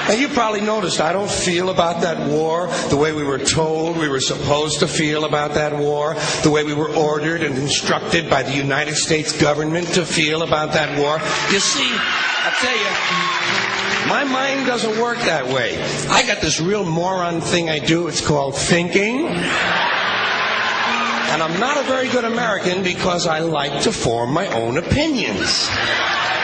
And you probably noticed I don't feel about that war the way we were told we were supposed to feel about that war, the way we were ordered and instructed by the United States government to feel about that war. You see, I tell you, my mind doesn't work that way. I got this real moron thing I do. It's called thinking. And I'm not a very good American because I like to form my own opinions.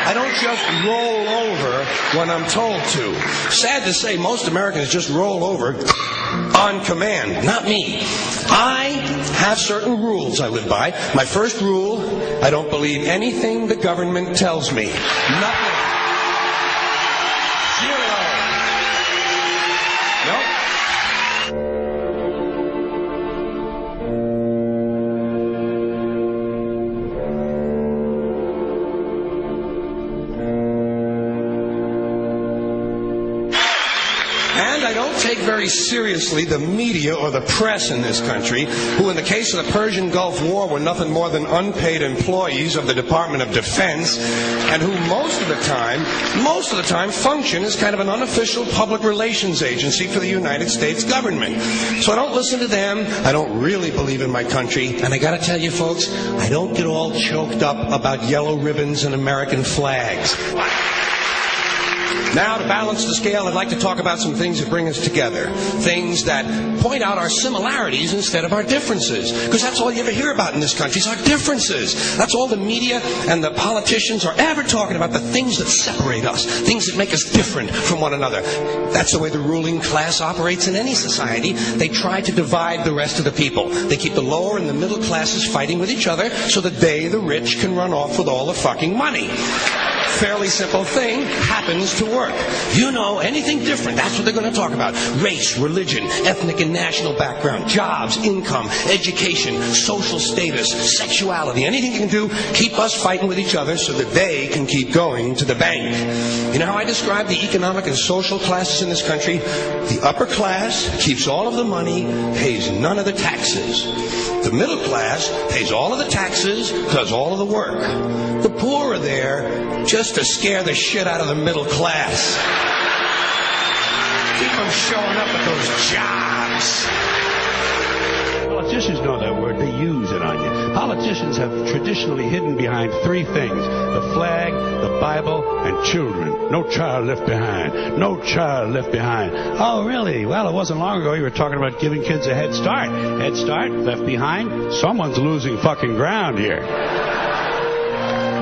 I don't just roll over when I'm told to. Sad to say, most Americans just roll over on command. Not me. I have certain rules I live by. My first rule, I don't believe anything the government tells me. Nothing. Zero. Nope. And I don't take very seriously the media or the press in this country, who in the case of the Persian Gulf War were nothing more than unpaid employees of the Department of Defense, and who most of the time function as kind of an unofficial public relations agency for the United States government. So I don't listen to them. I don't really believe in my country. And I got to tell you folks, I don't get all choked up about yellow ribbons and American flags. Now, to balance the scale, I'd like to talk about some things that bring us together. Things that point out our similarities instead of our differences. Because that's all you ever hear about in this country is our differences. That's all the media and the politicians are ever talking about, the things that separate us, things that make us different from one another. That's the way the ruling class operates in any society. They try to divide the rest of the people. They keep the lower and the middle classes fighting with each other so that they, the rich, can run off with all the fucking money. Fairly simple thing happens to work. You know, anything different, that's what they're going to talk about. Race, religion, ethnic and national background, jobs, income, education, social status, sexuality, anything you can do, keep us fighting with each other so that they can keep going to the bank. You know how I describe the economic and social classes in this country? The upper class keeps all of the money, pays none of the taxes. The middle class pays all of the taxes, does all of the work. The poor are there just to scare the shit out of the middle class. Keep them showing up at those jobs. Politicians know that word. They use it on you. Politicians have traditionally hidden behind three things: the flag, the Bible, and children. No child left behind. No child left behind. Oh, really? Well, it wasn't long ago you were talking about giving kids a head start. Head start, left behind. Someone's losing fucking ground here.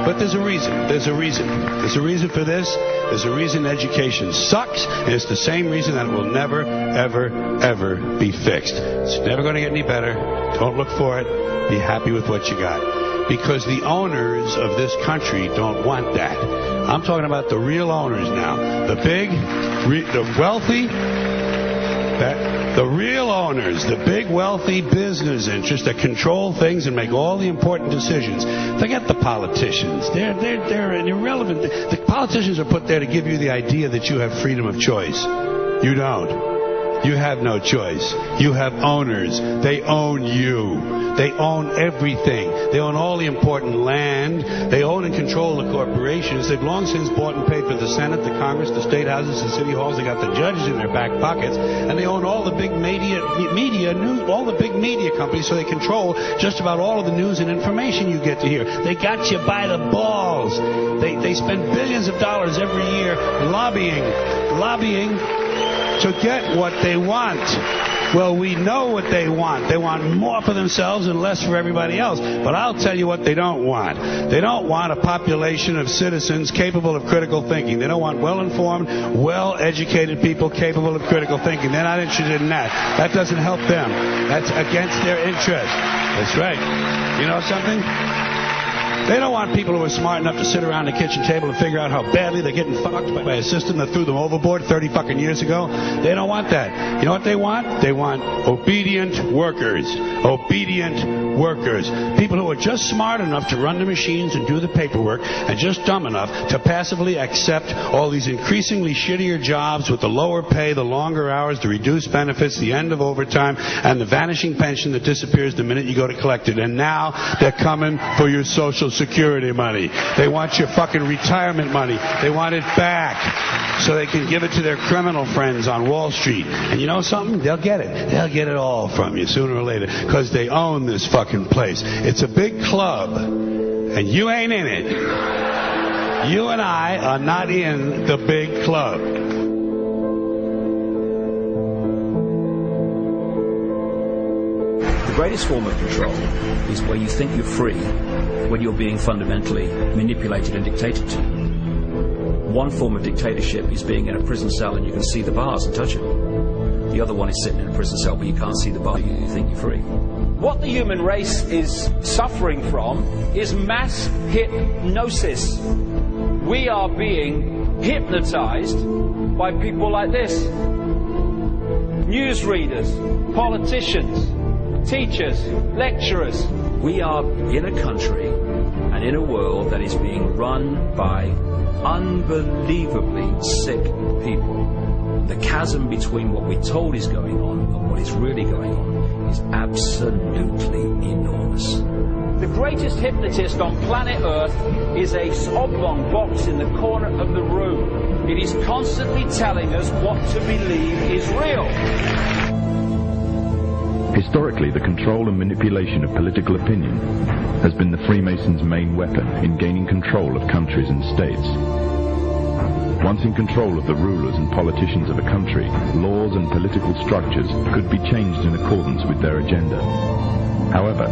But there's a reason. There's a reason. There's a reason for this. There's a reason education sucks, and it's the same reason that it will never, ever, ever be fixed. It's never going to get any better. Don't look for it. Be happy with what you got. Because the owners of this country don't want that. I'm talking about the real owners now. The big, the wealthy, the real owners, the big wealthy business interests that control things and make all the important decisions. Forget the politicians. They're irrelevant. The politicians are put there to give you the idea that you have freedom of choice. You don't. You have no choice. You have owners. They own you. They own everything. They own all the important land. They own and control the corporations. They've long since bought and paid for the Senate, the Congress, the state houses, the city halls. They got the judges in their back pockets, and they own all the big all the big media companies. So they control just about all of the news and information you get to hear. They got you by the balls. They spend billions of dollars every year lobbying to get what they want. Well, we know what they want. They want more for themselves and less for everybody else. But I'll tell you what they don't want. They don't want a population of citizens capable of critical thinking. They don't want well-informed, well-educated people capable of critical thinking. They're not interested in that. That doesn't help them. That's against their interest. That's right. You know something? They don't want people who are smart enough to sit around the kitchen table and figure out how badly they're getting fucked by a system that threw them overboard 30 fucking years ago. They don't want that. You know what they want? They want obedient workers. Obedient workers. People who are just smart enough to run the machines and do the paperwork, and just dumb enough to passively accept all these increasingly shittier jobs with the lower pay, the longer hours, the reduced benefits, the end of overtime, and the vanishing pension that disappears the minute you go to collect it. And now they're coming for your Social Security money. They want your fucking retirement money. They want it back so they can give it to their criminal friends on Wall Street. And you know something? They'll get it. They'll get it all from you sooner or later because they own this fucking place. It's a big club, and you ain't in it. You and I are not in the big club. The greatest form of control is where you think you're free when you're being fundamentally manipulated and dictated to. One form of dictatorship is being in a prison cell and you can see the bars and touch them. The other one is sitting in a prison cell but you can't see the bar, you think you're free. What the human race is suffering from is mass hypnosis. We are being hypnotized by people like this. Newsreaders, politicians, teachers, lecturers. We are in a country and in a world that is being run by unbelievably sick people. The chasm between what we're told is going on and what is really going on is absolutely enormous. The greatest hypnotist on planet Earth is a oblong box in the corner of the room. It is constantly telling us what to believe is real. Historically, the control and manipulation of political opinion has been the Freemasons' main weapon in gaining control of countries and states. Once in control of the rulers and politicians of a country, laws and political structures could be changed in accordance with their agenda. However,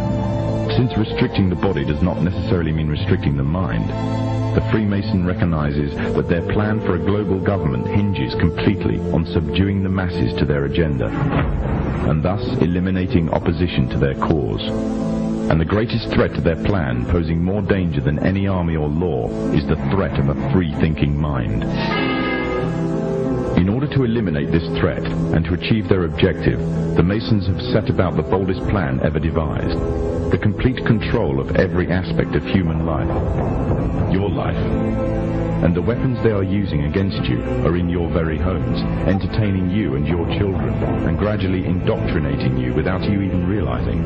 since restricting the body does not necessarily mean restricting the mind, the Freemason recognizes that their plan for a global government hinges completely on subduing the masses to their agenda, and thus eliminating opposition to their cause. And the greatest threat to their plan, posing more danger than any army or law, is the threat of a free-thinking mind. In order to eliminate this threat and to achieve their objective, the Masons have set about the boldest plan ever devised: the complete control of every aspect of human life, your life. And the weapons they are using against you are in your very homes, entertaining you and your children, and gradually indoctrinating you without you even realizing.